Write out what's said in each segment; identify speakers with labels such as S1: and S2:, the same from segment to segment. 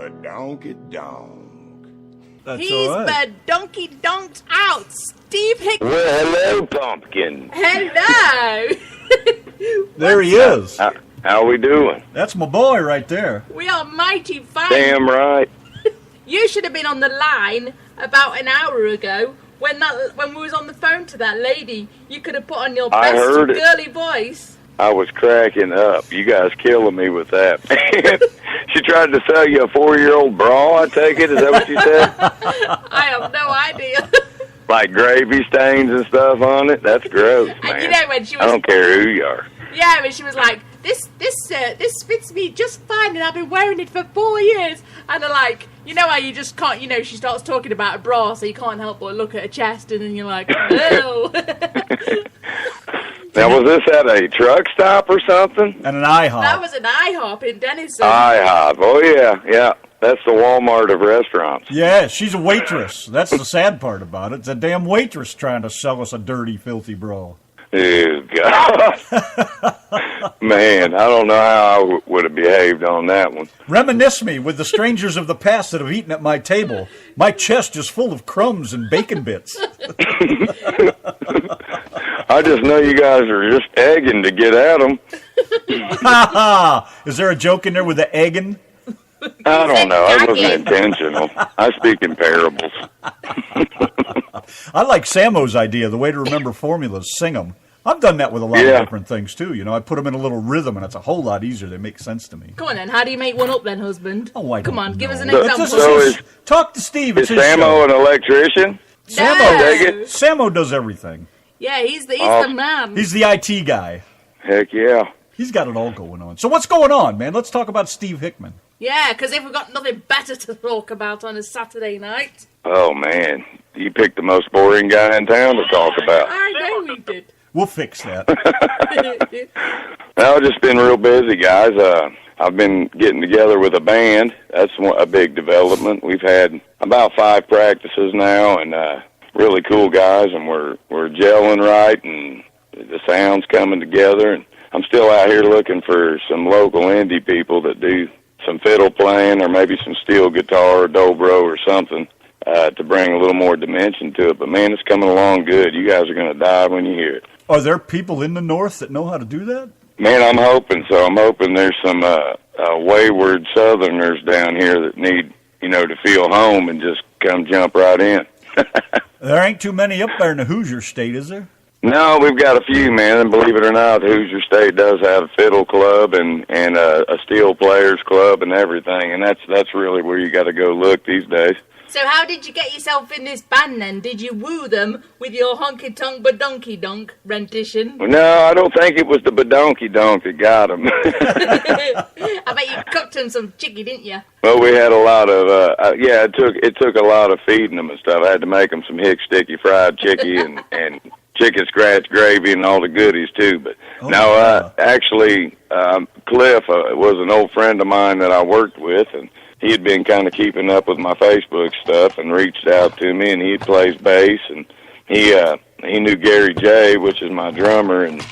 S1: Donkey donk.
S2: That's
S3: He's
S2: all right.
S3: donkey donked out. Steve Hickman.
S4: Well, hello, Pumpkin.
S3: Hello.
S2: There he is.
S4: How we doing?
S2: That's my boy right there.
S3: We are mighty fine.
S4: Damn right.
S3: You should have been on the line about an hour ago when we was on the phone to that lady. You could have put on your
S4: I
S3: best
S4: heard it.
S3: girly voice.
S4: I was cracking up. You guys killing me with that. She tried to sell you a 4-year-old bra, I take it? Is that what you said?
S3: I have no idea.
S4: Like gravy stains and stuff on it? That's gross, man.
S3: And you know when she was...
S4: I don't care who you are.
S3: Yeah, when she was like, this fits me just fine and I've been wearing it for 4 years. And they're like, you know how you just can't, she starts talking about a bra so you can't help but look at her chest and then you're like, oh.
S4: Now, was this at a truck stop or something?
S2: And an IHOP.
S3: That was an IHOP in Denison.
S4: IHOP. Oh, yeah. That's the Walmart of restaurants.
S2: Yeah, she's a waitress. That's the sad part about it. It's a damn waitress trying to sell us a dirty, filthy bra.
S4: Oh, God. Man, I don't know how I would have behaved on that one.
S2: Reminisce me with the strangers of the past that have eaten at my table. My chest is full of crumbs and bacon bits.
S4: I just know you guys are just egging to get at them.
S2: Is there a joke in there with the egging?
S4: I don't know. It wasn't intentional. I speak in parables.
S2: I like Samo's idea. The way to remember formulas, sing them. I've done that with a lot of different things, too. I put them in a little rhythm, and it's a whole lot easier. They make sense to me.
S3: Come on, then. How do you make one up, then, husband?
S2: Oh, I
S3: Come
S2: don't
S3: on, give
S2: know.
S3: us an example.
S2: Talk to Steve.
S4: Is
S2: It's his
S4: Samo
S2: show.
S4: an electrician?
S2: Samo does everything.
S3: Yeah, he's the man.
S2: He's the IT guy.
S4: Heck yeah.
S2: He's got it all going on. So what's going on, man? Let's talk about Steve Hickman.
S3: Yeah, because if we've got nothing better to talk about on a Saturday night.
S4: Oh, man. You picked the most boring guy in town to talk about.
S3: I know we did.
S2: We'll fix that.
S4: I've just been real busy, guys. I've been getting together with a band. That's a big development. We've had about 5 practices now, and really cool guys, and we're gelling right, and the sound's coming together. And I'm still out here looking for some local indie people that do some fiddle playing or maybe some steel guitar or dobro or something to bring a little more dimension to it. But, man, it's coming along good. You guys are going to die when you hear it.
S2: Are there people in the North that know how to do that?
S4: Man, I'm hoping so. I'm hoping there's some wayward Southerners down here that need, to feel home and just come jump right in.
S2: There ain't too many up there in the Hoosier State, is there?
S4: No, we've got a few, man, and believe it or not, the Hoosier State does have a fiddle club and a steel players club and everything, and that's really where you got to go look these days.
S3: So how did you get yourself in this band then? Did you woo them with your honky-tonk badonky-donk rendition?
S4: No, I don't think it was the badonky-donk that got them.
S3: I bet you cooked them some chicky, didn't you?
S4: Well, we had a lot of, it took a lot of feeding them and stuff. I had to make them some hick sticky fried chicky and chicken scratch gravy and all the goodies, too. But actually, Cliff was an old friend of mine that I worked with, and he had been kind of keeping up with my Facebook stuff and reached out to me, and he plays bass, and he knew Gary J., which is my drummer, and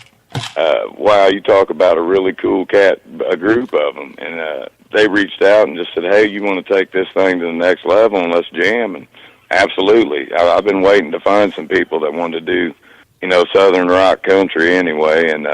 S4: wow, you talk about a really cool a group of them, and they reached out and just said, hey, you want to take this thing to the next level and let's jam, and absolutely. I've been waiting to find some people that want to do, Southern rock country anyway, and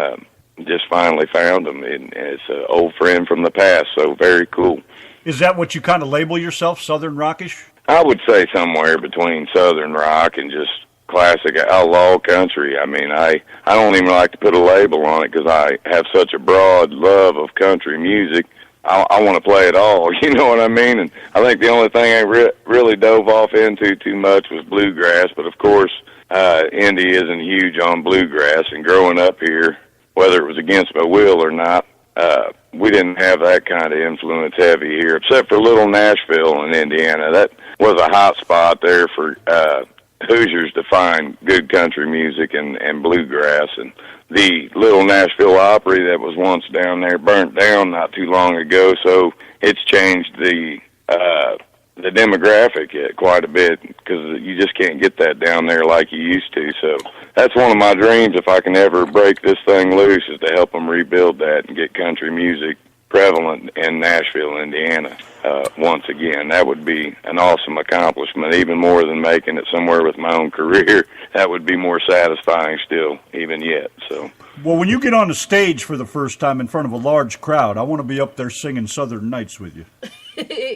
S4: just finally found them, and it's an old friend from the past, so very cool.
S2: Is that what you kind of label yourself, Southern rockish?
S4: I would say somewhere between Southern rock and just classic outlaw country. I mean, I don't even like to put a label on it because I have such a broad love of country music. I want to play it all, you know what I mean? And I think the only thing I really dove off into too much was bluegrass, but of course, Indy isn't huge on bluegrass, and growing up here, whether it was against my will or not, we didn't have that kind of influence heavy here, except for little Nashville in Indiana. That was a hot spot there for Hoosiers to find good country music and bluegrass. And the little Nashville Opry that was once down there burnt down not too long ago, so it's changed the demographic quite a bit because you just can't get that down there like you used to. So that's one of my dreams, if I can ever break this thing loose, is to help them rebuild that and get country music prevalent in Nashville, Indiana. Once again, that would be an awesome accomplishment, even more than making it somewhere with my own career. That would be more satisfying still, even yet. So,
S2: well, when you get on the stage for the first time in front of a large crowd, I want to be up there singing Southern Nights with you.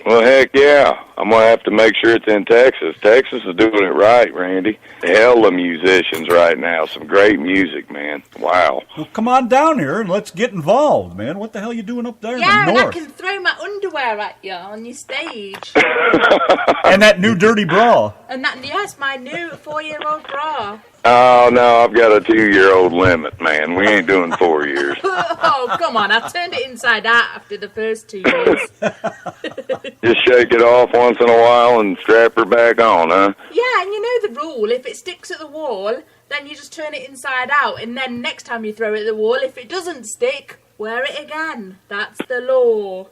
S4: Well, heck yeah. I'm going to have to make sure it's in Texas. Texas is doing it right, Randy. Hell of musicians right now. Some great music, man. Wow.
S2: Well, come on down here and let's get involved, man. What the hell are you doing up there in the
S3: Yeah, and
S2: north?
S3: I can throw my underwear at you on your stage.
S2: And that new dirty bra.
S3: And that, yes, my new 4-year-old bra.
S4: Oh, no, I've got a 2-year-old limit, man. We ain't doing 4 years.
S3: Oh, come on. I turned it inside out after the first 2 years.
S4: Just shake it off once in a while and strap her back on, huh?
S3: Yeah, and you know the rule. If it sticks at the wall, then you just turn it inside out. And then next time you throw it at the wall, if it doesn't stick, wear it again. That's the law.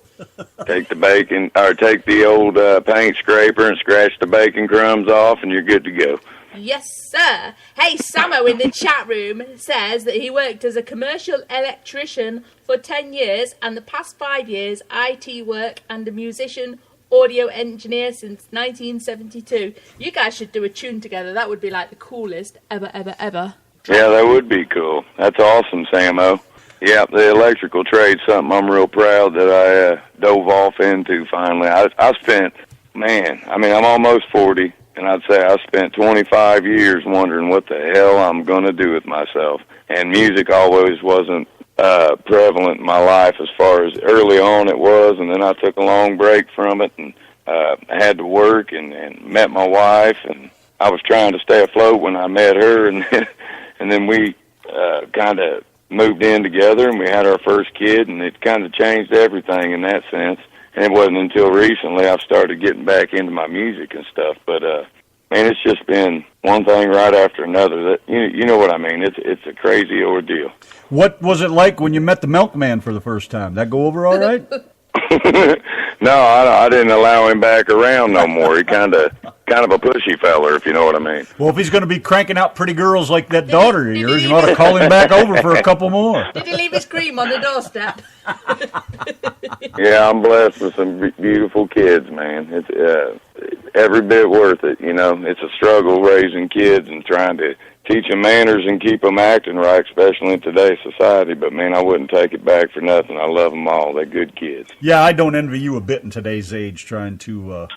S4: Take the old paint scraper and scratch the bacon crumbs off, and you're good to go.
S3: Yes, sir. Hey, Samo in the chat room says that he worked as a commercial electrician for 10 years and the past 5 years IT work and a musician audio engineer since 1972. You guys should do a tune together. That would be like the coolest ever, ever, ever.
S4: Yeah, that would be cool. That's awesome, Samo. Yeah, the electrical trade's something I'm real proud that I dove off into finally. I spent, I'm almost 40. And I'd say I spent 25 years wondering what the hell I'm going to do with myself. And music always wasn't prevalent in my life as far as early on it was. And then I took a long break from it and I had to work and met my wife. And I was trying to stay afloat when I met her. And then we kind of moved in together and we had our first kid. And it kind of changed everything in that sense. And it wasn't until recently I've started getting back into my music and stuff. But, man, it's just been one thing right after another. That you know what I mean. It's a crazy ordeal.
S2: What was it like when you met the milkman for the first time? That go over all right?
S4: No, I didn't allow him back around no more. He kind of a pushy feller, if you know what I mean.
S2: Well, if he's going to be cranking out pretty girls like that daughter of yours, you ought to call him back over for a couple more.
S3: Did he leave his cream on the doorstep?
S4: Yeah, I'm blessed with some beautiful kids, man. It's every bit worth it, you know. It's a struggle raising kids and trying to teach them manners and keep them acting right, especially in today's society. But, man, I wouldn't take it back for nothing. I love them all. They're good kids.
S2: Yeah, I don't envy you a bit in today's age trying to,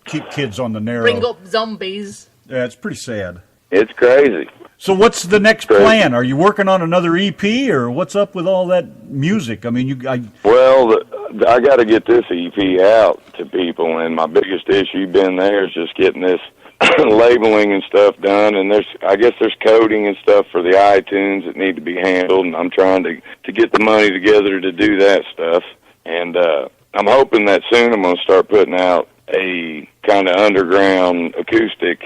S2: keep kids on the narrow.
S3: Bring up zombies.
S2: Yeah, it's pretty sad.
S4: It's crazy.
S2: So what's the next plan? Are you working on another EP, or what's up with all that music? I mean,
S4: Well, I got to get this EP out to people, and my biggest issue been there is just getting this labeling and stuff done. And I guess there's coding and stuff for the iTunes that need to be handled, and I'm trying to get the money together to do that stuff. And I'm hoping that soon I'm going to start putting out a kind of underground acoustic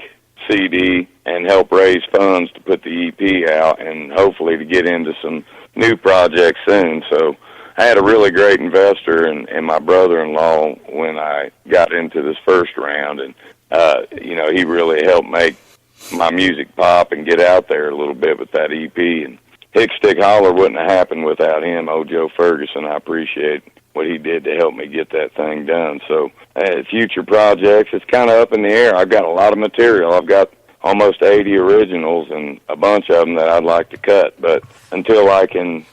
S4: CD and help raise funds to put the EP out and hopefully to get into some new projects soon. So I had a really great investor and my brother-in-law when I got into this first round, and he really helped make my music pop and get out there a little bit with that EP. And Hick Stick Holler wouldn't have happened without him, Joe Ferguson. I appreciate what he did to help me get that thing done. So future projects, it's kind of up in the air. I've got a lot of material. I've got almost 80 originals and a bunch of them that I'd like to cut. But until I can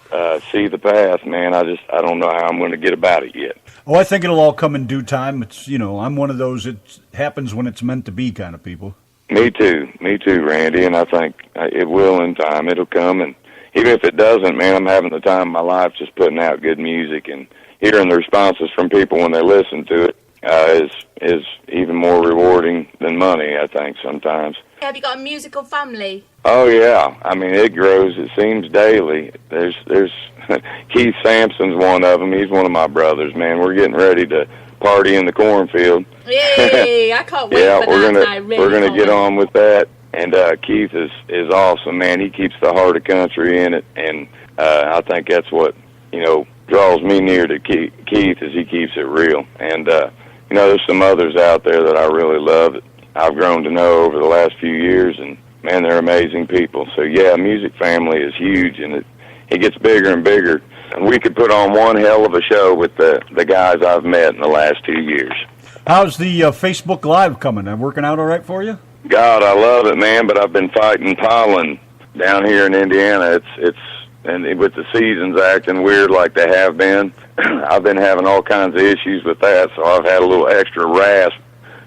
S4: see the path, man, I don't know how I'm going to get about it yet.
S2: Oh, I think it'll all come in due time. It's, I'm one of those, it happens when it's meant to be kind of people. Me too,
S4: Randy, and I think it will in time. It'll come, and even if it doesn't, man, I'm having the time of my life just putting out good music, and hearing the responses from people when they listen to it is even more rewarding than money, I think, sometimes.
S3: Have you got a musical family?
S4: Oh, yeah. I mean, it grows, it seems, daily. There's Keith Sampson's one of them. He's one of my brothers, man. We're getting ready to party in the cornfield.
S3: Yay! I can't wait
S4: yeah,
S3: for
S4: we're
S3: that.
S4: We're gonna get on with that. And Keith is awesome, man. He keeps the heart of country in it, and I think that's what draws me near to Keith is he keeps it real. And there's some others out there that I really love that I've grown to know over the last few years, and man, they're amazing people. So yeah, music family is huge, and it gets bigger and bigger we could put on one hell of a show with the guys I've met in the last 2 years.
S2: How's the Facebook Live coming? Working out all right for you?
S4: God, I love it, man, but I've been fighting pollen down here in Indiana. And with the seasons acting weird like they have been, I've been having all kinds of issues with that, so I've had a little extra rasp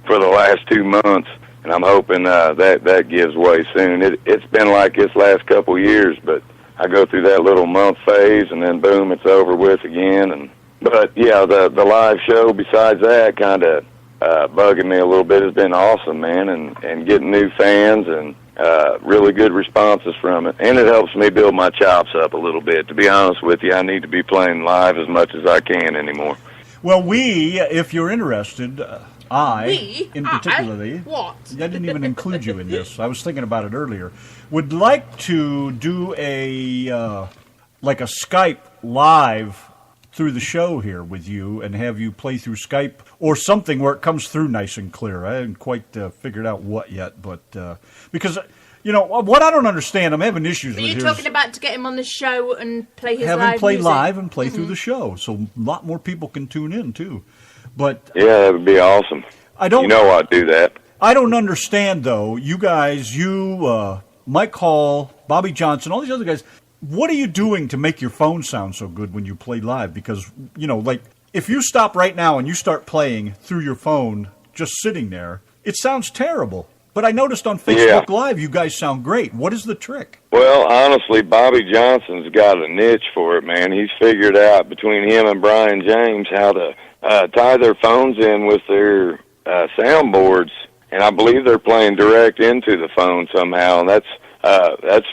S4: for the last 2 months, and I'm hoping that gives way soon. It's been like this last couple years, but I go through that little month phase, and then boom, it's over with again. But yeah, the live show, besides that, kind of bugging me a little bit, has been awesome, man, and getting new fans and really good responses from it. And it helps me build my chops up a little bit. To be honest with you, I need to be playing live as much as I can anymore.
S2: Well, if you're interested, in particularly,
S3: what?
S2: I didn't even include you in this. I was thinking about it earlier. Would like to do a Skype live through the show here with you and have you play through Skype or something where it comes through nice and clear. I haven't quite figured out what yet, but because, what I don't understand, I'm having issues with.
S3: Are you talking about to get him on the show and play his
S2: have
S3: live
S2: him play
S3: music?
S2: live and play through the show, so a lot more people can tune in too. But
S4: yeah, that would be awesome. I'd do that.
S2: I don't understand though. You guys, Mike Hall, Bobby Johnson, all these other guys. What are you doing to make your phone sound so good when you play live? Because, if you stop right now and you start playing through your phone, just sitting there, it sounds terrible. But I noticed on Facebook Live, you guys sound great. What is the trick?
S4: Well, honestly, Bobby Johnson's got a niche for it, man. He's figured out, between him and Brian James, how to tie their phones in with their soundboards. And I believe they're playing direct into the phone somehow, and that's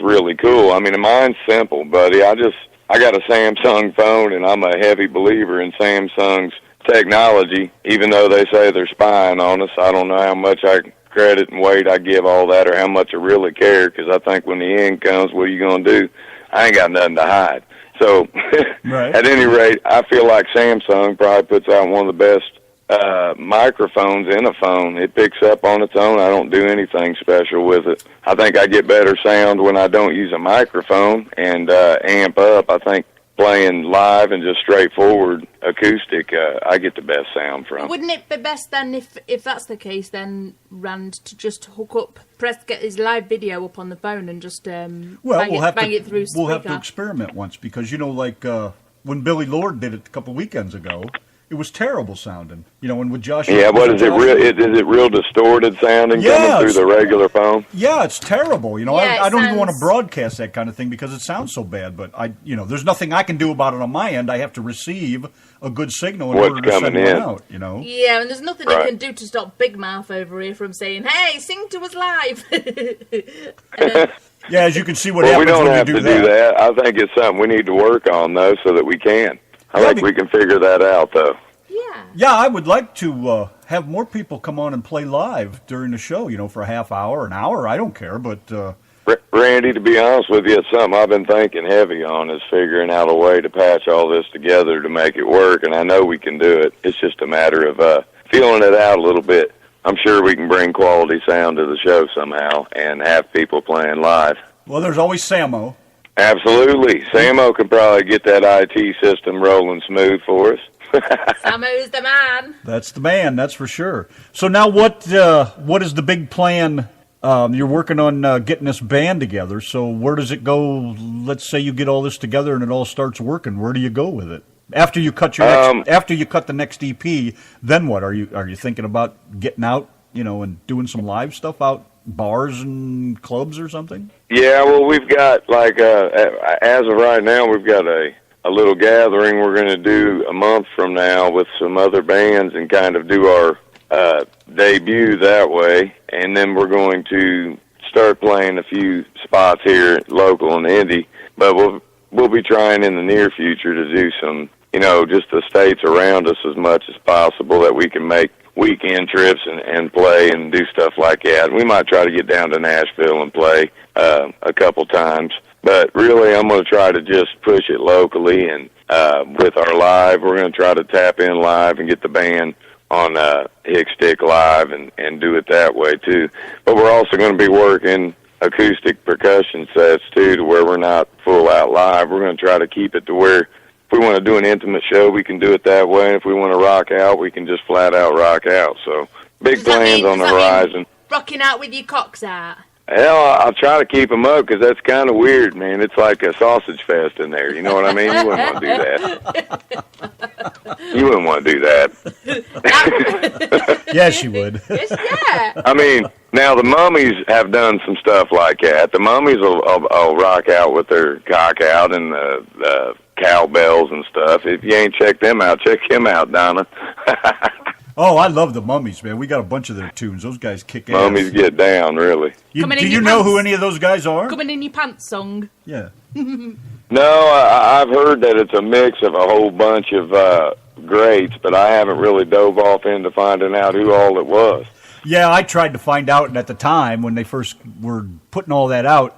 S4: really cool. I mean, mine's simple, buddy. I got a Samsung phone, and I'm a heavy believer in Samsung's technology, even though they say they're spying on us. I don't know how much credit and weight I give all that or how much I really care, because I think when the end comes, what are you going to do? I ain't got nothing to hide. So,
S2: right.
S4: At any rate, I feel like Samsung probably puts out one of the best microphones in a phone. It picks up on its own. I don't do anything special with it. I think I get better sound when I don't use a microphone and amp up. I think playing live and just straightforward acoustic, I get the best sound from.
S3: Wouldn't it be best then, if that's the case, then, Rand, to just hook up, get his live video up on the phone and just bang it through speaker?
S2: We'll have to experiment once, because, when Billy Lord did it a couple weekends ago, it was terrible sounding. And with Josh...
S4: Yeah, what is it? Is it real distorted sounding coming through the regular phone?
S2: Yeah, it's terrible. I don't even want to broadcast that kind of thing because it sounds so bad. But there's nothing I can do about it on my end. I have to receive a good signal in order to send one out.
S3: Yeah, and there's nothing you can do to stop Big Mouth over here from saying, "Hey, sing to us live."
S2: Yeah, as you can see, what happens
S4: we don't
S2: when
S4: have
S2: you
S4: to do that. I think it's something we need to work on, though, so that we can. I think we can figure that out, though.
S2: Yeah, I would like to have more people come on and play live during the show, for a half hour, an hour, I don't care, but...
S4: Randy, to be honest with you, it's something I've been thinking heavy on, is figuring out a way to patch all this together to make it work, and I know we can do it. It's just a matter of feeling it out a little bit. I'm sure we can bring quality sound to the show somehow and have people playing live.
S2: Well, there's always Samo.
S4: Absolutely. Samo can probably get that IT system rolling smooth for us.
S3: Samo's the man.
S2: That's the man, that's for sure. So now what is the big plan? You're working on getting this band together, so where does it go? Let's say you get all this together and it all starts working. Where do you go with it? After you cut after you cut the next EP, then what? Are you thinking about getting out, and doing some live stuff out bars and clubs or something?
S4: Yeah, well, we've got as of right now, we've got a little gathering we're going to do a month from now with some other bands and kind of do our debut that way. And then we're going to start playing a few spots here local in Indy. But we'll be trying in the near future to do some, just the states around us as much as possible, that we can make weekend trips and play and do stuff like that. We might try to get down to Nashville and play a couple times. But really, I'm going to try to just push it locally, and with our live, we're going to try to tap in live and get the band on Hick Stick Live and do it that way, too. But we're also going to be working acoustic percussion sets, too, to where we're not full out live. We're going to try to keep it to where if we want to do an intimate show, we can do it that way. And if we want to rock out, we can just flat out rock out. So big plans on the horizon.
S3: Rocking out with your cocks out?
S4: Hell, I'll try to keep them up because that's kind of weird, man. It's like a sausage fest in there. You know what I mean? You wouldn't want to do that. You wouldn't want to do that.
S2: Yes, you would.
S3: Yes, yeah.
S4: I mean, now the Mummies have done some stuff like that. The Mummies will rock out with their cock out and the cowbells and stuff. If you ain't checked them out, check him out, Donna.
S2: Oh, I love the Mummies, man. We got a bunch of their tunes. Those guys kick ass.
S4: Mummies get down, really.
S2: Do you know who any of those guys are?
S3: Coming in your pants song.
S2: Yeah.
S4: No, I've heard that it's a mix of a whole bunch of greats, but I haven't really dove off into finding out who all it was.
S2: Yeah, I tried to find out, and at the time when they first were putting all that out,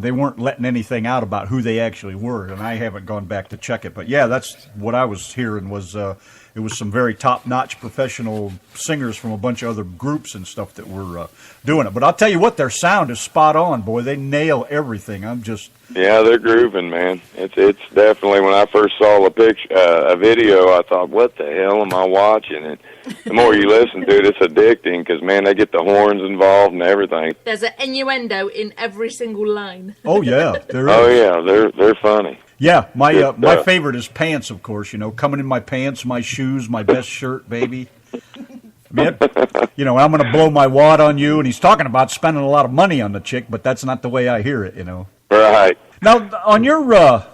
S2: they weren't letting anything out about who they actually were, and I haven't gone back to check it. But yeah, that's what I was hearing was it was some very top-notch professional singers from a bunch of other groups and stuff that were doing it. But I'll tell you what, their sound is spot on, boy. They nail everything.
S4: Yeah, they're grooving, man. It's definitely, when I first saw a video, I thought, what the hell am I watching? And the more you listen to it, it's addicting because, man, they get the horns involved and everything.
S3: There's an innuendo in every single line.
S2: Oh, yeah. There is.
S4: Oh, yeah, they're funny.
S2: Yeah, my favorite is pants, of course, coming in my pants, my shoes, my best shirt, baby. I'm going to blow my wad on you, and he's talking about spending a lot of money on the chick, but that's not the way I hear it,
S4: Right.
S2: Now, on your,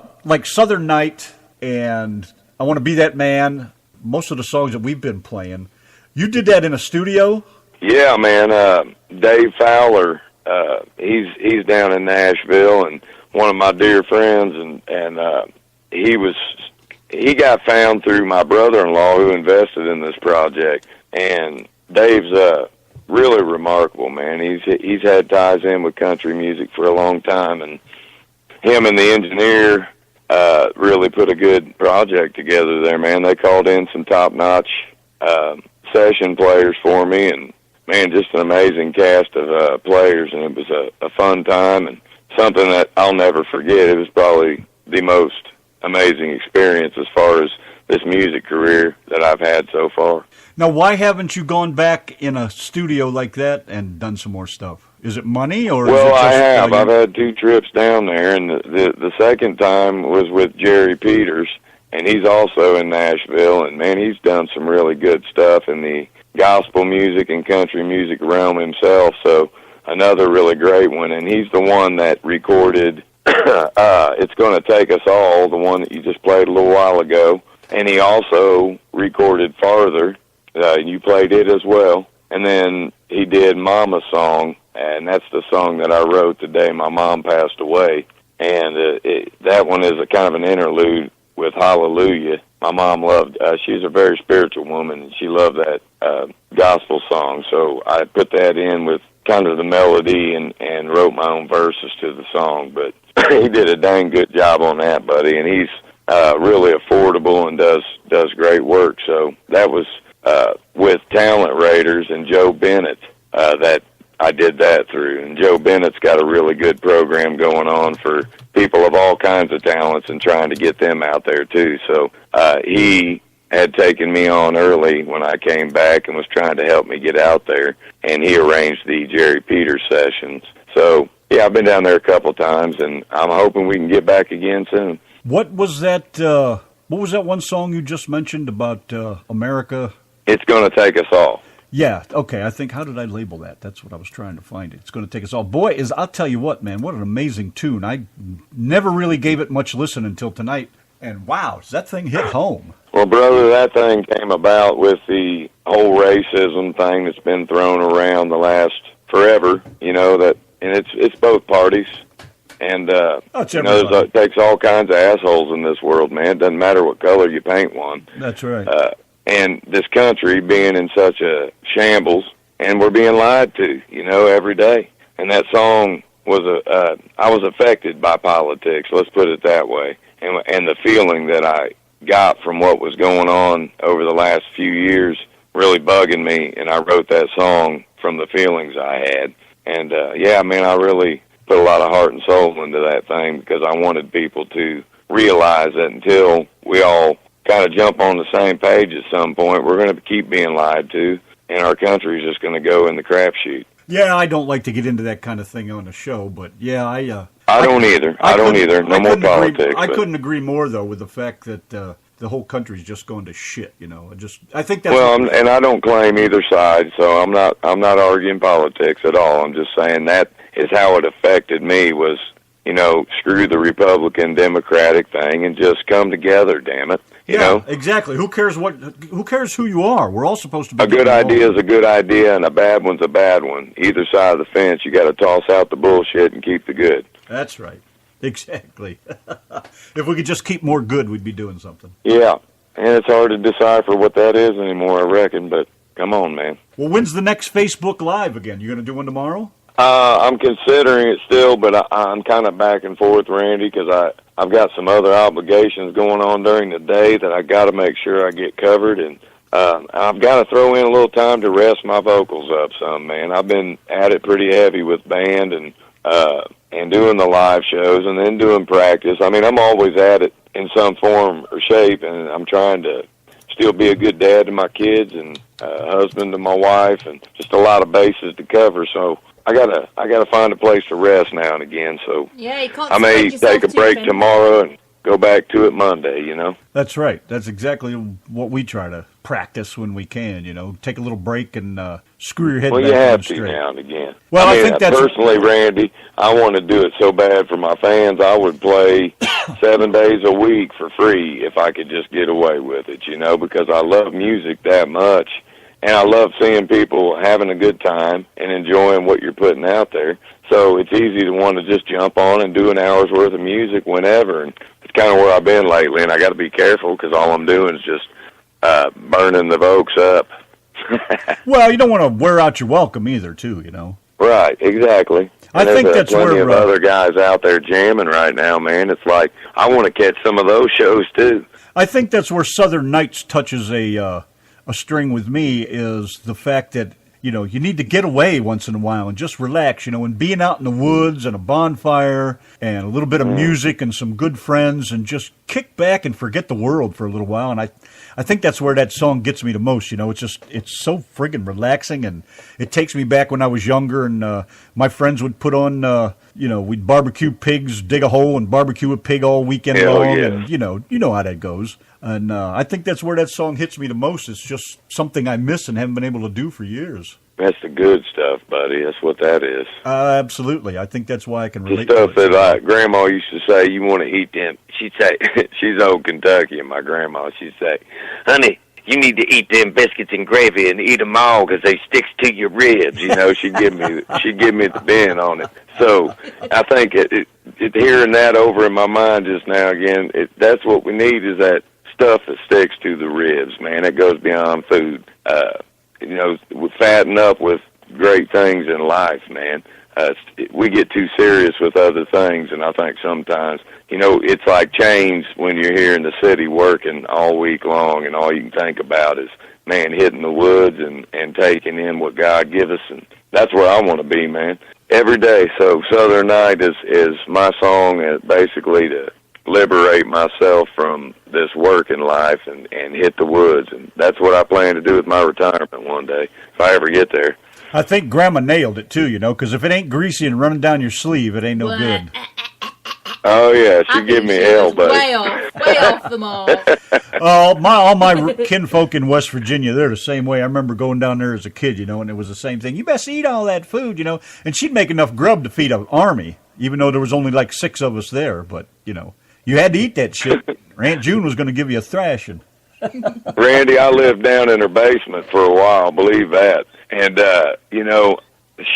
S2: Southern Night and I Want to Be That Man, most of the songs that we've been playing, you did that in a studio?
S4: Yeah, man. Dave Fowler, he's down in Nashville, and one of my dear friends, and he got found through my brother-in-law who invested in this project. And Dave's really remarkable, man. He's had ties in with country music for a long time, and him and the engineer really put a good project together there, man. They called in some top-notch session players for me, and man, just an amazing cast of players, and it was a fun time and something that I'll never forget. It was probably the most amazing experience as far as this music career that I've had so far.
S2: Now, why haven't you gone back in a studio like that and done some more stuff? Is it money, or?
S4: Well, I have. I've had 2 trips down there, and the second time was with Jerry Peters, and he's also in Nashville, and man, he's done some really good stuff in the gospel music and country music realm himself. So another really great one, and he's the one that recorded It's Gonna Take Us All, the one that you just played a little while ago, and he also recorded Farther. You played it as well, and then he did Mama's Song, and that's the song that I wrote the day my mom passed away, and that one is a kind of an interlude with Hallelujah. My mom loved, she's a very spiritual woman, and she loved that gospel song, so I put that in with kind of the melody and wrote my own verses to the song. But he did a dang good job on that, buddy, and he's really affordable and does great work. So that was with Talent Raiders and Joe Bennett that I did that through. And Joe Bennett's got a really good program going on for people of all kinds of talents and trying to get them out there too. So he had taken me on early when I came back and was trying to help me get out there, and he arranged the Jerry Peters sessions. So yeah, I've been down there a couple times, and I'm hoping we can get back again soon.
S2: What was that one song you just mentioned about America?
S4: It's Gonna Take Us All.
S2: Yeah, okay, I think, how did I label that? That's what I was trying to find. It's Gonna Take Us All. Boy, I'll tell you what, man, what an amazing tune. I never really gave it much listen until tonight, and wow, does that thing hit home?
S4: Well, brother, that thing came about with the whole racism thing that's been thrown around the last forever, and it's both parties. And, it takes all kinds of assholes in this world, man. It doesn't matter what color you paint one.
S2: That's right.
S4: And this country being in such a shambles, and we're being lied to, every day. And that song was I was affected by politics, let's put it that way. And the feeling that I got from what was going on over the last few years really bugging me, and I wrote that song from the feelings I had. And, I really put a lot of heart and soul into that thing because I wanted people to realize that until we all kind of jump on the same page at some point, we're going to keep being lied to, and our country is just going to go in the crapshoot.
S2: Yeah, I don't like to get into that kind of thing on the show, but yeah, I
S4: don't either. I don't either. No more politics.
S2: I couldn't agree more though with the fact that the whole country's just going to shit. You know, I think that's
S4: and I don't claim either side, so I'm not arguing politics at all. I'm just saying that is how it affected me. Was, you know, screw the Republican Democratic thing and just come together. Damn it. You know?
S2: Exactly. Who cares who you are? We're all supposed to be.
S4: A good idea is a good idea, and a bad one's a bad one. Either side of the fence, you got to toss out the bullshit and keep the good.
S2: That's right. Exactly. If we could just keep more good, we'd be doing something.
S4: Yeah, and it's hard to decipher what that is anymore, I reckon, but come on, man.
S2: Well, when's the next Facebook Live again? You going to do one tomorrow?
S4: I'm considering it still, but I'm kind of back and forth, Randy, because I've got some other obligations going on during the day that I got to make sure I get covered, and I've got to throw in a little time to rest my vocals up some, man. I've been at it pretty heavy with band and doing the live shows and then doing practice. I mean, I'm always at it in some form or shape, and I'm trying to still be a good dad to my kids and husband to my wife, and just a lot of bases to cover, so I gotta find a place to rest now and again. So
S3: yeah, you can't
S4: I may take a break tomorrow and go back to it Monday. You know.
S2: That's right. That's exactly what we try to practice when we can. You know, take a little break and screw your head back on straight.
S4: Well, you have to now and again.
S2: Well,
S4: I mean,
S2: I think that's
S4: personally, Randy, I want to do it so bad for my fans. I would play 7 days a week for free if I could just get away with it. You know, because I love music that much. And I love seeing people having a good time and enjoying what you're putting out there. So it's easy to want to just jump on and do an hour's worth of music whenever. And it's kind of where I've been lately, and I got to be careful because all I'm doing is just burning the Vokes up.
S2: Well, you don't want to wear out your welcome either, too, you know.
S4: Right, exactly.
S2: I think that's
S4: plenty
S2: where
S4: of other guys out there jamming right now, man. It's like I want to catch some of those shows, too.
S2: I think that's where Southern Nights touches a string with me, is the fact that, you know, you need to get away once in a while and just relax, you know, and being out in the woods and a bonfire and a little bit of music and some good friends and just kick back and forget the world for a little while. And I think that's where that song gets me the most, you know. It's so friggin' relaxing, and it takes me back when I was younger, and my friends would put on, you know, we'd barbecue pigs, dig a hole and barbecue a pig all weekend long, and you know how that goes. And I think that's where that song hits me the most. It's just something I miss and haven't been able to do for years.
S4: That's the good stuff, buddy. That's what that is.
S2: Absolutely. I think that's why I can relate
S4: the stuff
S2: to it.
S4: That Grandma used to say, you want to eat them. She'd say, she's old Kentucky, and my grandma, she'd say, honey, you need to eat them biscuits and gravy and eat them all because they sticks to your ribs. You know, she'd give me the bin on it. So I think hearing that over in my mind just now again, that's what we need, is that stuff that sticks to the ribs, man. It goes beyond food. You know, we fatten up with great things in life, man. We get too serious with other things, and I think sometimes, you know, it's like chains when you're here in the city working all week long, and all you can think about is, man, hitting the woods and taking in what God gives us, and that's where I want to be, man, every day. So Southern Night is my song, basically to liberate myself from this working life and hit the woods, and that's what I plan to do with my retirement one day, if I ever get there.
S2: I think Grandma nailed it, too, you know, because if it ain't greasy and running down your sleeve, it ain't no good.
S4: Oh, yeah, she give me hell, buddy.
S3: Way off the mark.
S2: All my kinfolk in West Virginia, they're the same way. I remember going down there as a kid, you know, and it was the same thing. You best eat all that food, you know, and she'd make enough grub to feed an army, even though there was only like 6 of us there, but, you know, you had to eat that shit. Aunt June was going to give you a thrashing.
S4: Randy, I lived down in her basement for a while, believe that. And, you know,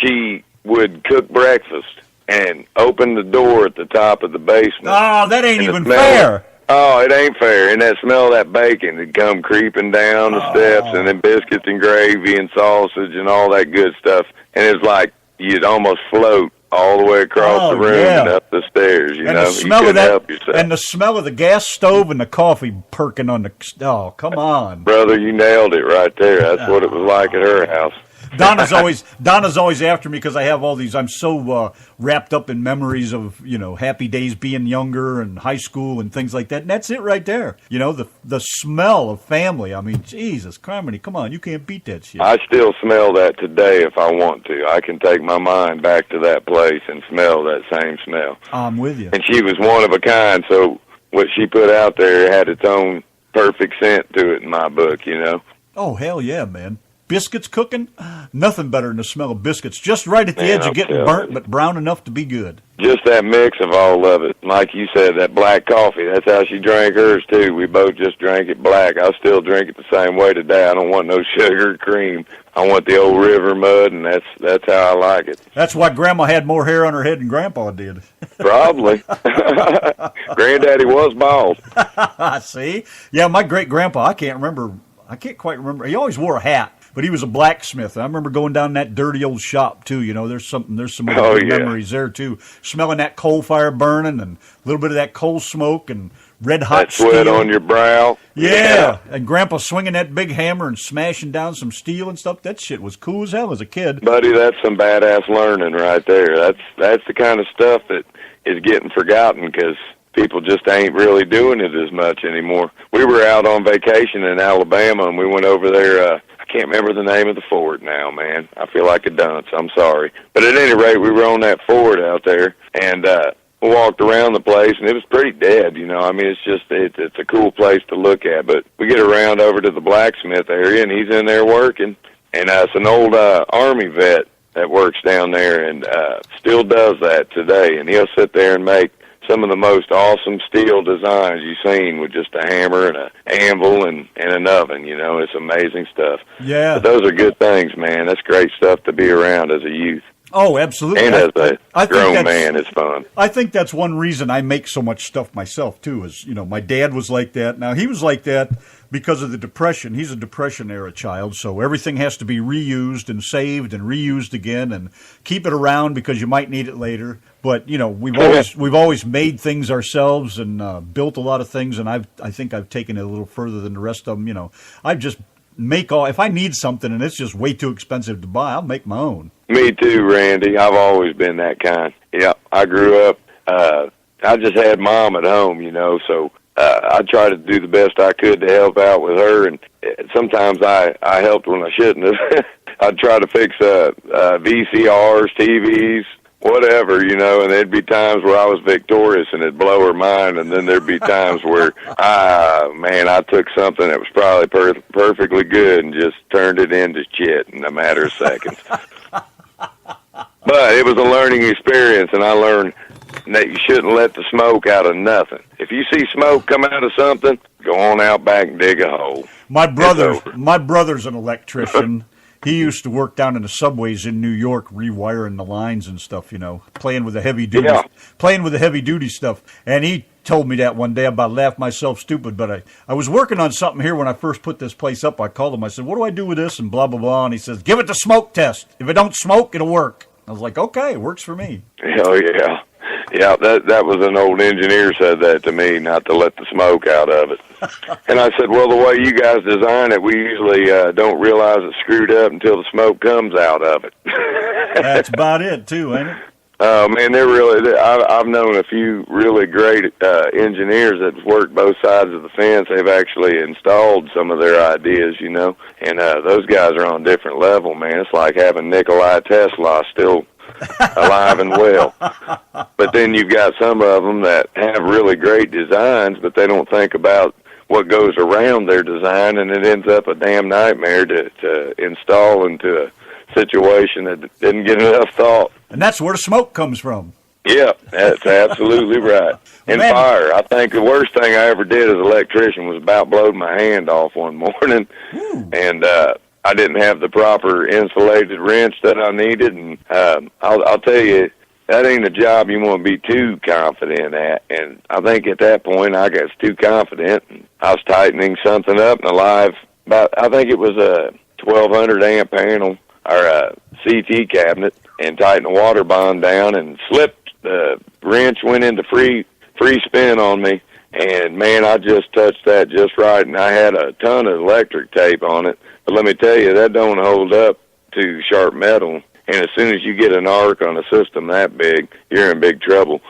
S4: she would cook breakfast and open the door at the top of the basement.
S2: Oh, that ain't even fair.
S4: Oh, it ain't fair. And that smell of that bacon would come creeping down the steps, and then biscuits and gravy and sausage and all that good stuff. And it's like you'd almost float all the way across the room and up the stairs, you know.
S2: The smell of that, and the smell of the gas stove and the coffee perking on the... Oh, come on.
S4: Brother, you nailed it right there. That's what it was like at her house.
S2: Donna's always after me because I have all these. I'm so wrapped up in memories of happy days being younger and high school and things like that. And that's it right there. The smell of family. I mean, Jesus, criminy, come on, you can't beat that shit.
S4: I still smell that today if I want to. I can take my mind back to that place and smell that same smell.
S2: I'm with you.
S4: And she was one of a kind, so what she put out there had its own perfect scent to it in my book,
S2: Oh, hell yeah, man. Biscuits cooking? Nothing better than the smell of biscuits. Just right at the edge of getting burnt, but brown enough to be good.
S4: Just that mix of all of it. Like you said, that black coffee, that's how she drank hers, too. We both just drank it black. I still drink it the same way today. I don't want no sugar or cream. I want the old river mud, and that's how I like it.
S2: That's why Grandma had more hair on her head than Grandpa did.
S4: Probably. Granddaddy was bald.
S2: See? Yeah, my great-grandpa, I can't quite remember. He always wore a hat. But he was a blacksmith. I remember going down that dirty old shop too. There's some good memories there too. Smelling that coal fire burning and a little bit of that coal smoke and red hot
S4: that sweat
S2: steel
S4: on your brow.
S2: Yeah, and Grandpa swinging that big hammer and smashing down some steel and stuff. That shit was cool as hell as a kid.
S4: Buddy, that's some badass learning right there. That's the kind of stuff that is getting forgotten because people just ain't really doing it as much anymore. We were out on vacation in Alabama, and we went over there. I can't remember the name of the fort now, man. I feel like a dunce. I'm sorry. But at any rate, we were on that fort out there, and we walked around the place, and it was pretty dead, I mean, it's a cool place to look at. But we get around over to the blacksmith area, and he's in there working. And it's an old Army vet that works down there and still does that today. And he'll sit there and make some of the most awesome steel designs you've seen with just a hammer and an anvil and an oven. It's amazing stuff.
S2: Yeah.
S4: But those are good things, man. That's great stuff to be around as a youth.
S2: Oh, absolutely.
S4: And as a grown man, it's fun.
S2: I think that's one reason I make so much stuff myself, too, is, my dad was like that. Now, he was like that because of the Depression. He's a Depression-era child, so everything has to be reused and saved and reused again and keep it around because you might need it later. But, we've always made things ourselves and built a lot of things, and I think I've taken it a little further than the rest of them. I've just if I need something and it's just way too expensive to buy, I'll make my own.
S4: Me too, Randy. I've always been that kind. Yeah, I grew up, I just had Mom at home, so I tried to do the best I could to help out with her, and sometimes I helped when I shouldn't have. I'd try to fix VCRs, TVs, whatever, and there'd be times where I was victorious and it'd blow her mind, and then there'd be times where, I took something that was probably perfectly good and just turned it into shit in a matter of seconds. But it was a learning experience, and I learned that you shouldn't let the smoke out of nothing. If you see smoke come out of something, go on out back and dig a hole.
S2: My brother's an electrician. He used to work down in the subways in New York, rewiring the lines and stuff, playing with the heavy duty stuff. And he told me that one day. I about laughed myself stupid, but I was working on something here when I first put this place up. I called him. I said, "What do I do with this?" And blah, blah, blah. And he says, "Give it the smoke test. If it don't smoke, it'll work." I was like, "Okay, it works for me."
S4: Oh, yeah. Yeah, that was an old engineer said that to me, not to let the smoke out of it. And I said, well, the way you guys design it, we usually don't realize it's screwed up until the smoke comes out of it.
S2: That's about it, too, ain't it?
S4: Oh, man, I've known a few really great engineers that worked both sides of the fence. They've actually installed some of their ideas, and those guys are on a different level, man. It's like having Nikola Tesla still alive and well. But then you've got some of them that have really great designs, but they don't think about what goes around their design, and it ends up a damn nightmare to install into a situation that didn't get enough thought.
S2: And that's where the smoke comes from.
S4: Yeah, that's absolutely right. And fire. I think the worst thing I ever did as an electrician was about blowed my hand off one morning. And I didn't have the proper insulated wrench that I needed. And I'll tell you, that ain't a job you want to be too confident at. And I think at that point I got too confident. And I was tightening something up and I think it was a 1200 amp panel or a CT cabinet, and tightened the water bond down and slipped. The wrench went into free spin on me, and man, I just touched that just right, and I had a ton of electric tape on it. But let me tell you, that don't hold up to sharp metal. And as soon as you get an arc on a system that big, you're in big trouble.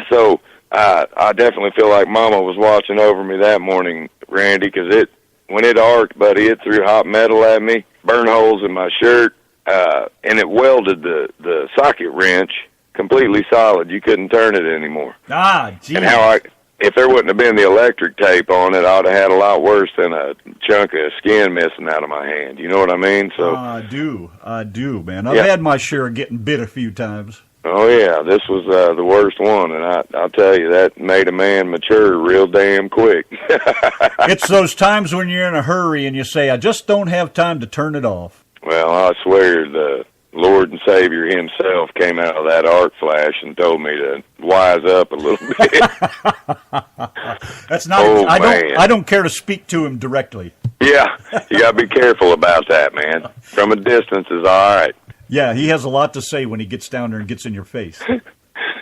S4: So I definitely feel like Mama was watching over me that morning, Randy, because when it arced, buddy, it threw hot metal at me, burned holes in my shirt, and it welded the socket wrench completely solid. You couldn't turn it anymore.
S2: Ah, geez.
S4: And if there wouldn't have been the electric tape on it, I'd have had a lot worse than a chunk of skin missing out of my hand. You know what I mean? So
S2: I do, man. I've had my share of getting bit a few times.
S4: Oh yeah, this was the worst one, and I'll tell you, that made a man mature real damn quick.
S2: It's those times when you're in a hurry and you say, "I just don't have time to turn it off."
S4: Well, I swear the Lord and Savior himself came out of that arc flash and told me to wise up a little bit.
S2: That's not. I don't care to speak to him directly.
S4: Yeah, you got to be careful about that, man. From a distance is all right.
S2: Yeah, he has a lot to say when he gets down there and gets in your face.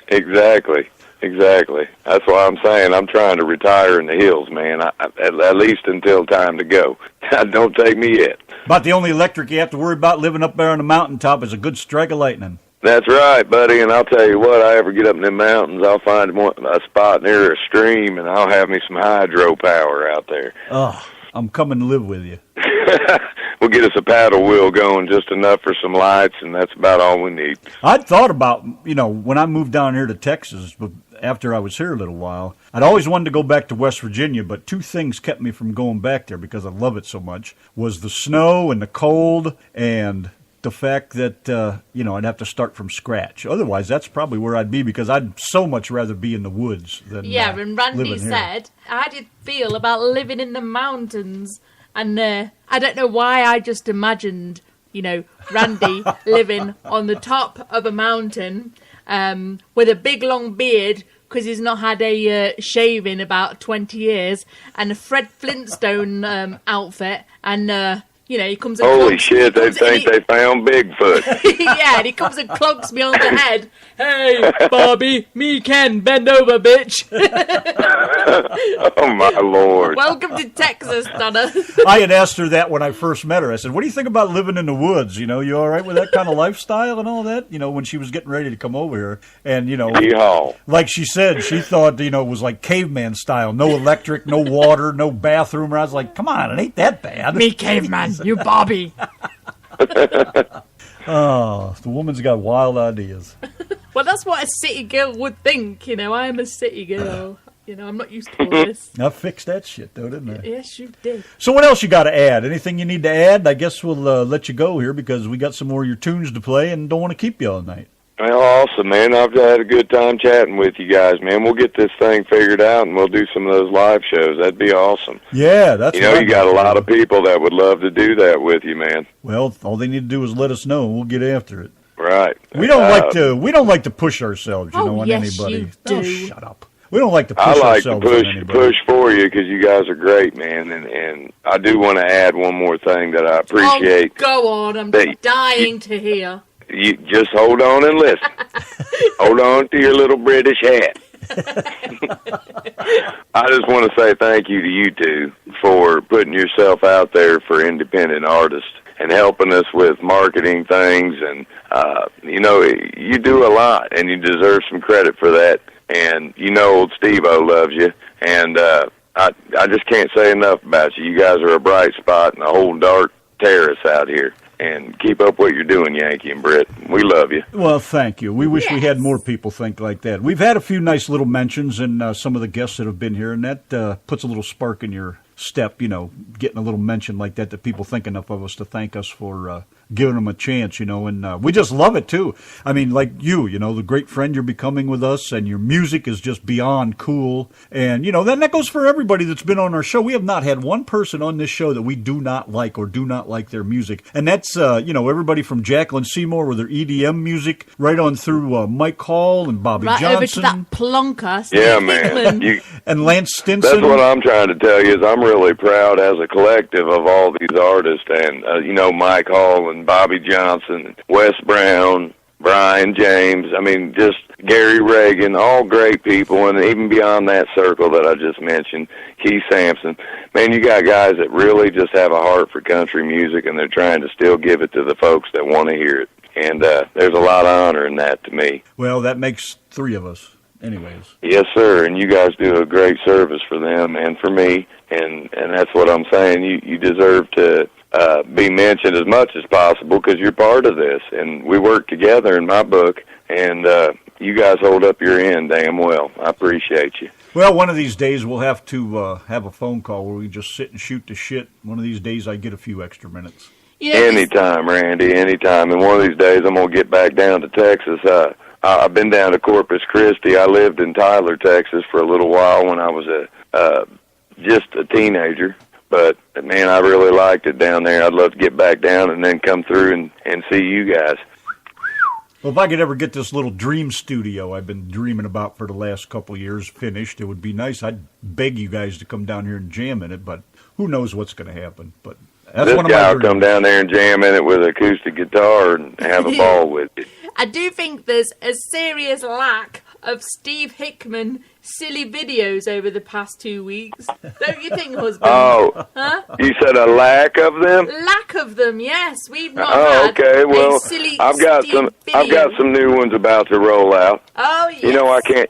S4: Exactly. That's why I'm saying I'm trying to retire in the hills, man. At least until time to go. Don't take me yet.
S2: About the only electric you have to worry about living up there on the mountaintop is a good strike of lightning.
S4: That's right, buddy, and I'll tell you what, I ever get up in the mountains, I'll find a spot near a stream, and I'll have me some hydropower out there.
S2: Oh, I'm coming to live with you.
S4: We'll get us a paddle wheel going, just enough for some lights, and that's about all we need.
S2: I'd thought about, when I moved down here to Texas, but after I was here a little while, I'd always wanted to go back to West Virginia, but two things kept me from going back there because I love it so much, was the snow and the cold and the fact that, I'd have to start from scratch. Otherwise, that's probably where I'd be because I'd so much rather be in the woods than
S3: and Randy said, how did you feel about living in the mountains? And I don't know why I just imagined, Randy living on the top of a mountain with a big long beard because he's not had a shave in about 20 years and a Fred Flintstone outfit and... he comes and
S4: holy shit, they think they found Bigfoot.
S3: Yeah, and he comes and clunks me on the head. Hey, Bobby, me Ken, bend over, bitch.
S4: Oh, my Lord.
S3: Welcome to Texas, Donna.
S2: I had asked her that when I first met her. I said, what do you think about living in the woods? You all right with that kind of lifestyle and all that? When she was getting ready to come over here. And,
S4: Yeehaw.
S2: like she said, she thought, it was like caveman style. No electric, no water, no bathroom. I was like, come on, it ain't that bad.
S3: Me caveman. You Bobby.
S2: Oh, the woman's got wild ideas.
S3: Well, that's what a city girl would think. I am a city girl. I'm not used to all this.
S2: I fixed that shit, though, didn't I?
S3: Yes, you did.
S2: So what else you got to add? Anything you need to add? I guess we'll let you go here because we got some more of your tunes to play and don't want to keep you all night.
S4: Well, awesome, man. I've had a good time chatting with you guys, man. We'll get this thing figured out, and we'll do some of those live shows. That'd be awesome.
S2: Yeah, that's
S4: you got a lot of people that would love to do that with you, man.
S2: Well, all they need to do is let us know, and we'll get after it.
S4: Right.
S2: We don't like to push ourselves, on
S3: yes,
S2: anybody.
S3: You do.
S2: Oh, shut up. We don't like to push ourselves.
S4: I like to push for you because you guys are great, man. And I do want to add one more thing that I appreciate.
S3: Oh, go on. I'm dying to hear.
S4: You just hold on and listen. Hold on to your little British hat. I just want to say thank you to you two for putting yourself out there for independent artists and helping us with marketing things. And, you do a lot, and you deserve some credit for that. And old Steve-O loves you. And I just can't say enough about you. You guys are a bright spot in the whole dark terrace out here. And keep up what you're doing, Yanki and Brit. We love you.
S2: Well, thank you. We wish we had more people think like that. We've had a few nice little mentions and some of the guests that have been here, and that puts a little spark in your step, getting a little mention like that people think enough of us to thank us for giving them a chance, and we just love it, too. I mean, like you, the great friend you're becoming with us, and your music is just beyond cool. And, then that goes for everybody that's been on our show. We have not had one person on this show that we do not like or do not like their music. And that's, everybody from Jacqueline Seymour with their EDM music, right on through Mike Hall and Bobby Johnson.
S3: Right over to that plonker.
S4: Yeah, man.
S2: And Lance Stinson.
S4: That's what I'm trying to tell you is I'm really proud as a collective of all these artists and, Mike Hall and Bobby Johnson, Wes Brown, Brian James, I mean, just Gary Reagan, all great people, and even beyond that circle that I just mentioned, Keith Sampson. Man, you got guys that really just have a heart for country music, and they're trying to still give it to the folks that want to hear it. And there's a lot of honor in that to me.
S2: Well, that makes three of us, anyways.
S4: Yes, sir, and you guys do a great service for them and for me, and that's what I'm saying. You deserve to be mentioned as much as possible because you're part of this, and we work together in my book, and you guys hold up your end damn well. I appreciate you.
S2: Well, one of these days we'll have to have a phone call where we just sit and shoot the shit. One of these days I get a few extra minutes.
S4: Anytime, Randy, anytime. And one of these days I'm going to get back down to Texas. I've been down to Corpus Christi. I lived in Tyler, Texas for a little while when I was just a teenager. But, man, I really liked it down there. I'd love to get back down and then come through and see you guys.
S2: Well, if I could ever get this little dream studio I've been dreaming about for the last couple of years finished, it would be nice. I'd beg you guys to come down here and jam in it, but who knows what's going to happen. But that's
S4: this
S2: one of my
S4: guy will
S2: dreams.
S4: come down there and jam in it with an acoustic guitar and have a ball with it.
S3: I do think there's a serious lack of Steve Hickman silly videos over the past 2 weeks. Don't you think, husband?
S4: Oh,
S3: huh?
S4: You said a lack of them?
S3: Lack of them, yes. We've not had
S4: okay.
S3: a
S4: Well,
S3: silly
S4: I've got
S3: Steve
S4: some.
S3: video.
S4: I've got some new ones about to roll out.
S3: Oh, yes.
S4: You know, I can't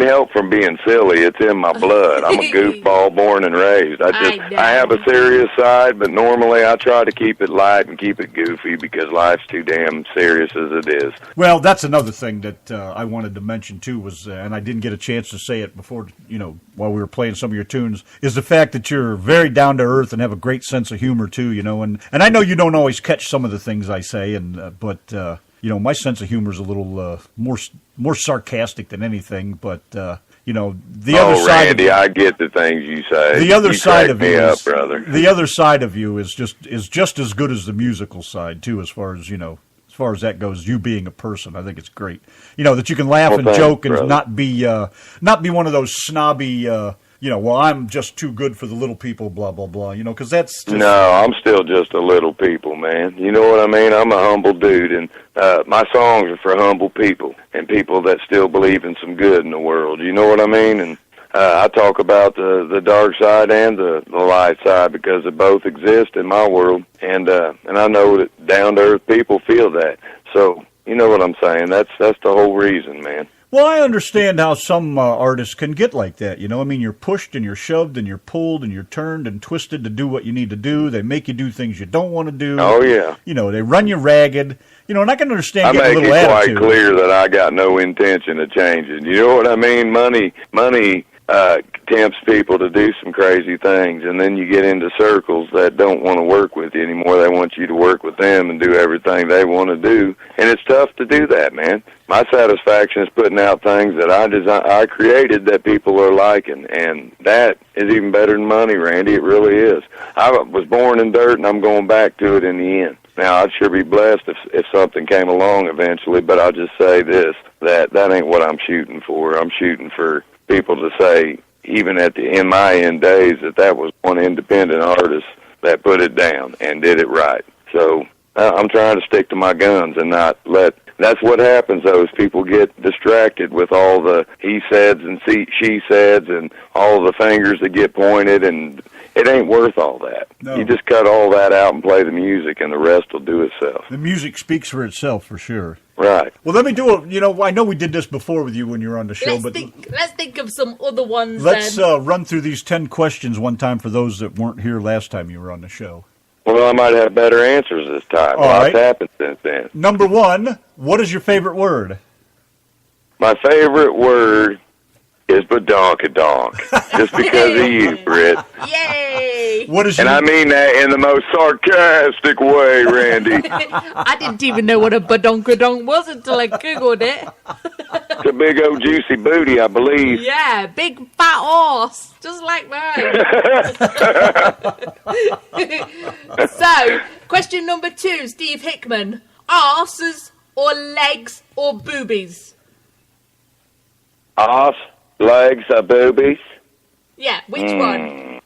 S4: help from being silly. It's in my blood. I'm a goofball born and raised. I have a serious side, but normally I try to keep it light and keep it goofy because life's too damn serious as it is.
S2: Well, that's another thing that I wanted to mention, too, was, and I didn't get a chance to say it before, while we were playing some of your tunes, is the fact that you're very down-to-earth and have a great sense of humor, too, and I know you don't always catch some of the things I say, but my sense of humor is a little more sarcastic than anything, but the other side.
S4: Randy, I get the things you say.
S2: The other side of
S4: me
S2: you,
S4: up, brother.
S2: The other side of you is just as good as the musical side too, as far as that goes. You being a person, I think it's great. That you can laugh and joke and not be one of those snobby. I'm just too good for the little people, blah, blah, blah, because that's just...
S4: No, I'm still just a little people, man. You know what I mean? I'm a humble dude, and my songs are for humble people and people that still believe in some good in the world. You know what I mean? And I talk about the dark side and the light side because they both exist in my world, and I know that down-to-earth people feel that. So, you know what I'm saying? That's the whole reason, man.
S2: Well, I understand how some artists can get like that, you're pushed and you're shoved and you're pulled and you're turned and twisted to do what you need to do. They make you do things you don't want to do.
S4: Oh, yeah.
S2: They run you ragged. And I can understand getting a little attitude.
S4: I make it quite clear that I got no intention of changing. You know what I mean? Money tempts people to do some crazy things, and then you get into circles that don't want to work with you anymore. They want you to work with them and do everything they want to do, and it's tough to do that, man. My satisfaction is putting out things that I created that people are liking, and that is even better than money, Randy. It really is. I was born in dirt, and I'm going back to it in the end. Now, I'd sure be blessed if something came along eventually, but I'll just say this, that ain't what I'm shooting for. I'm shooting for people to say, even in my end days, that was one independent artist that put it down and did it right. So I'm trying to stick to my guns and not let... That's what happens, though, is people get distracted with all the he saids and she saids and all the fingers that get pointed, and it ain't worth all that. No. You just cut all that out and play the music, and the rest will do itself.
S2: The music speaks for itself, for sure.
S4: Right.
S2: Well, let me do I know we did this before with you when you were on the show,
S3: let's think of some other ones.
S2: Let's run through these 10 questions one time for those that weren't here last time you were on the show.
S4: Well, I might have better answers this time. Lots happened since then.
S2: Number 1, what is your favorite word?
S4: My favorite word is badonkadonk, just because of you, Brit.
S3: Yay!
S2: And
S4: I mean that in the most sarcastic way, Randy.
S3: I didn't even know what a badonkadonk was until I Googled it.
S4: It's a big old juicy booty, I believe.
S3: Yeah, big fat horse, just like mine. So, question number 2, Steve Hickman. Arses or legs or boobies?
S4: Arse, legs, or boobies?
S3: Yeah, which one?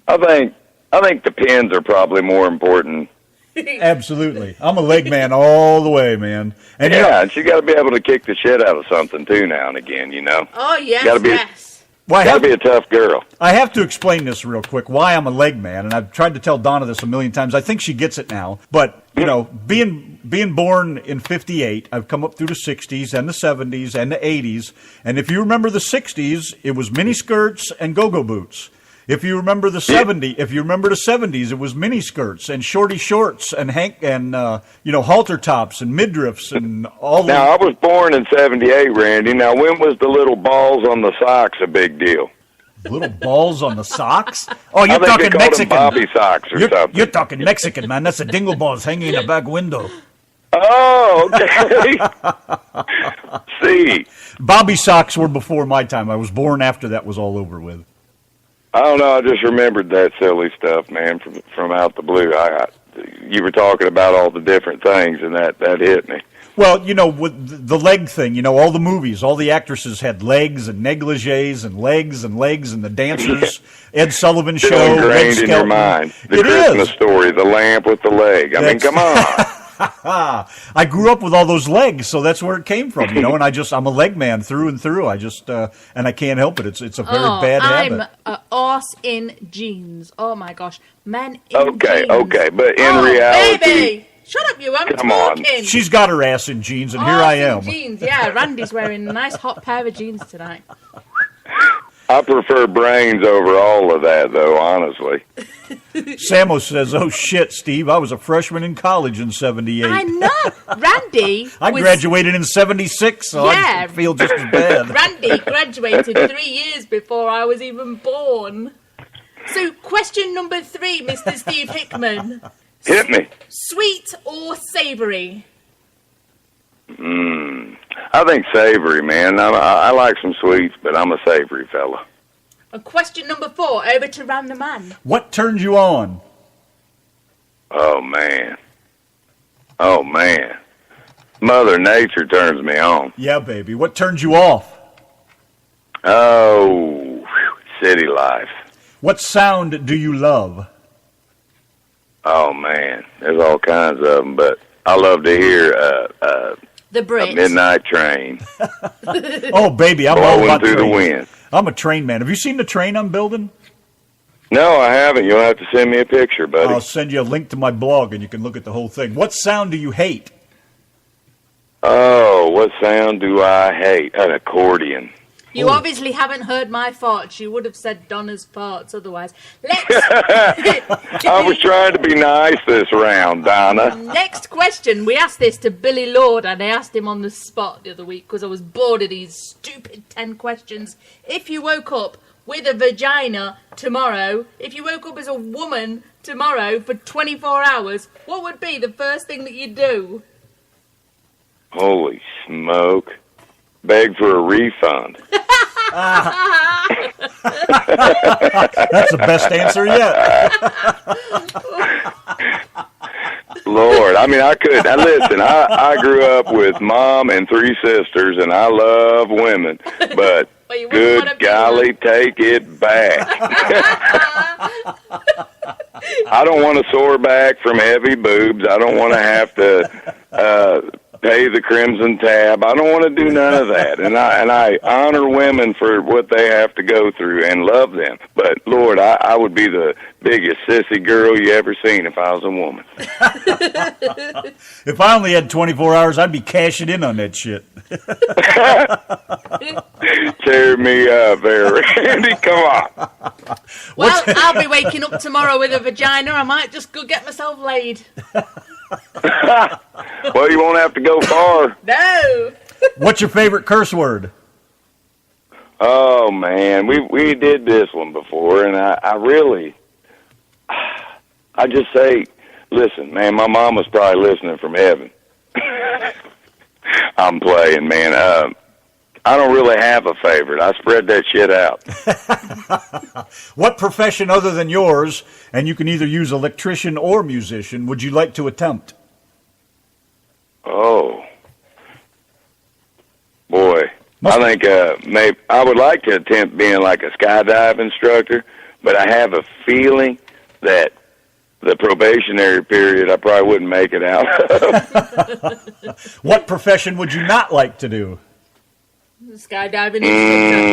S4: I think the pins are probably more important
S2: Absolutely. I'm a leg man all the way, man. And
S4: yeah, and you got to be able to kick the shit out of something, too, now and again, you know?
S3: Oh, yes,
S4: yes. Got to be a tough girl.
S2: I have to explain this real quick, why I'm a leg man, and I've tried to tell Donna this a million times. I think she gets it now. But, you know, being born in 58, I've come up through the 60s and the 70s and the 80s. And if you remember the 60s, it was miniskirts and go-go boots. If you remember the 70s, it was miniskirts and shorty shorts and halter tops and midriffs and all.
S4: Now, I was born in 78, Randy. Now, when was the little balls on the socks a big deal?
S2: Little balls on the socks? Oh, you're
S4: I think
S2: talking
S4: they called
S2: Mexican.
S4: them Bobby socks or something.
S2: You're talking Mexican, man. That's the dingle balls hanging in the back window.
S4: Oh, okay. See.
S2: Bobby socks were before my time. I was born after that was all over with.
S4: I don't know. I just remembered that silly stuff, man, from out the blue. You were talking about all the different things, and that hit me.
S2: Well, you know, with the leg thing, you know, all the movies, all the actresses had legs and negligees and legs, and the dancers, Ed Sullivan
S4: Still
S2: Show,
S4: ingrained in your mind. The Christmas story, the lamp with the leg. I mean, come on.
S2: I grew up with all those legs, so that's where it came from, you know. And I'm a leg man through and through. I just and I can't help it. It's a very bad habit.
S3: I'm a arse in jeans. Oh my gosh, men in jeans.
S4: Okay, but in reality,
S3: baby, shut up, you! I'm talking.
S2: She's got her ass in jeans, and here I am.
S3: Jeans, yeah. Randy's wearing a nice hot pair of jeans tonight.
S4: I prefer brains over all of that, though, honestly.
S2: Samo says, "Oh shit, Steve! I was a freshman in college in '78.
S3: I know, Randy.
S2: I graduated in '76, so I feel just as bad."
S3: Randy graduated 3 years before I was even born. So, question number 3, Mr. Steve Hickman.
S4: Hit me.
S3: Sweet or savoury?
S4: I think savory, man. I like some sweets, but I'm a savory fella.
S3: And question number 4, over to Ram the Man.
S2: What turns you on?
S4: Oh, man. Mother Nature turns me on.
S2: Yeah, baby. What turns you off?
S4: Oh, city life.
S2: What sound do you love?
S4: Oh, man. There's all kinds of them, but I love to hear
S3: the Brit.
S4: A midnight train.
S2: Oh, baby, I'm all about
S4: through
S2: trains.
S4: the wind.
S2: I'm a train man. Have you seen the train I'm building?
S4: No, I haven't. You'll have to send me a picture, buddy.
S2: I'll send you a link to my blog, and you can look at the whole thing. What sound do you hate?
S4: Oh, what sound do I hate? An accordion.
S3: You obviously haven't heard my farts. You would have said Donna's farts otherwise.
S4: I was trying to be nice this round, Donna.
S3: Next question. We asked this to Billy Lord, and I asked him on the spot the other week because I was bored of these stupid 10 questions. If you woke up with a vagina tomorrow, if you woke up as a woman tomorrow for 24 hours, what would be the first thing that you'd do?
S4: Holy smoke. Beg for a refund.
S2: That's the best answer yet.
S4: Lord, I mean, I could. Now, listen, I grew up with mom and 3 sisters, and I love women, but good golly, take it back. I don't want a sore back from heavy boobs. I don't want to have to pay the crimson tab. I don't want to do none of that. And I honor women for what they have to go through and love them. But, Lord, I would be the biggest sissy girl you ever seen if I was a woman.
S2: If I only had 24 hours, I'd be cashing in on that shit.
S4: Tear me up there, Randy. Come on.
S3: Well, I'll be waking up tomorrow with a vagina. I might just go get myself laid.
S4: Well, you won't have to go far.
S3: No.
S2: What's your favorite curse word?
S4: Oh, man. We did this one before, and I just say, listen, man, my mom was probably listening from heaven. I'm playing, man. I don't really have a favorite. I spread that shit out.
S2: What profession other than yours, and you can either use electrician or musician, would you like to attempt?
S4: Oh. Boy. I think maybe I would like to attempt being like a skydive instructor, but I have a feeling that the probationary period, I probably wouldn't make it out.
S2: What profession would you not like to do?
S3: Skydiving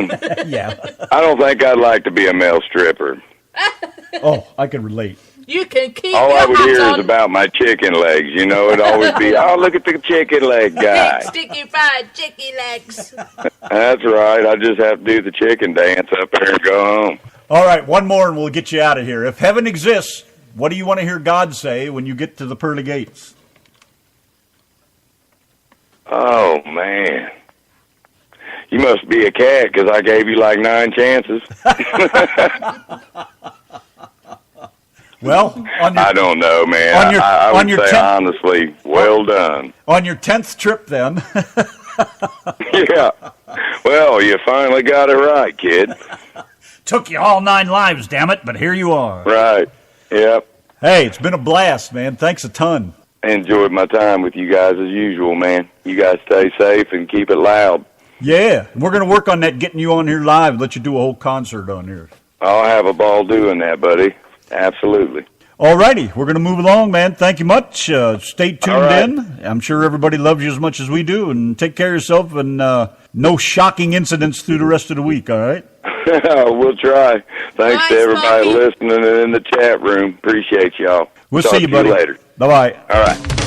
S3: instructor.
S2: Yeah.
S4: I don't think I'd like to be a male stripper.
S2: Oh, I can relate.
S3: You can keep
S4: All
S3: your
S4: I would
S3: hats
S4: hear
S3: on.
S4: is about my chicken legs. You know, it'd always be, oh, look at the chicken leg guy.
S3: Big sticky fried chicken legs.
S4: That's right. I just have to do the chicken dance up there and go home.
S2: All right, one more and we'll get you out of here. If heaven exists, what do you want to hear God say when you get to the pearly gates?
S4: Oh, man. You must be a cat because I gave you like 9 chances.
S2: Well,
S4: I don't know, man. I would say honestly, well done.
S2: On your 10th trip, then.
S4: Yeah. Well, you finally got it right, kid.
S2: Took you all 9 lives, damn it, but here you are.
S4: Right. Yep.
S2: Hey, it's been a blast, man. Thanks a ton.
S4: Enjoyed my time with you guys as usual, man. You guys stay safe and keep it loud.
S2: Yeah, we're going to work on that, getting you on here live, let you do a whole concert on here.
S4: I'll have a ball doing that, buddy. Absolutely.
S2: All righty, we're going to move along, man. Thank you much. Stay tuned in. I'm sure everybody loves you as much as we do, and take care of yourself, and no shocking incidents through the rest of the week, all right?
S4: We'll try. Thanks to everybody
S3: Smokey.
S4: listening in the chat room. Appreciate y'all.
S2: We'll
S4: Talk
S2: see you,
S4: to
S2: buddy.
S4: later.
S2: Bye-bye.
S4: All right.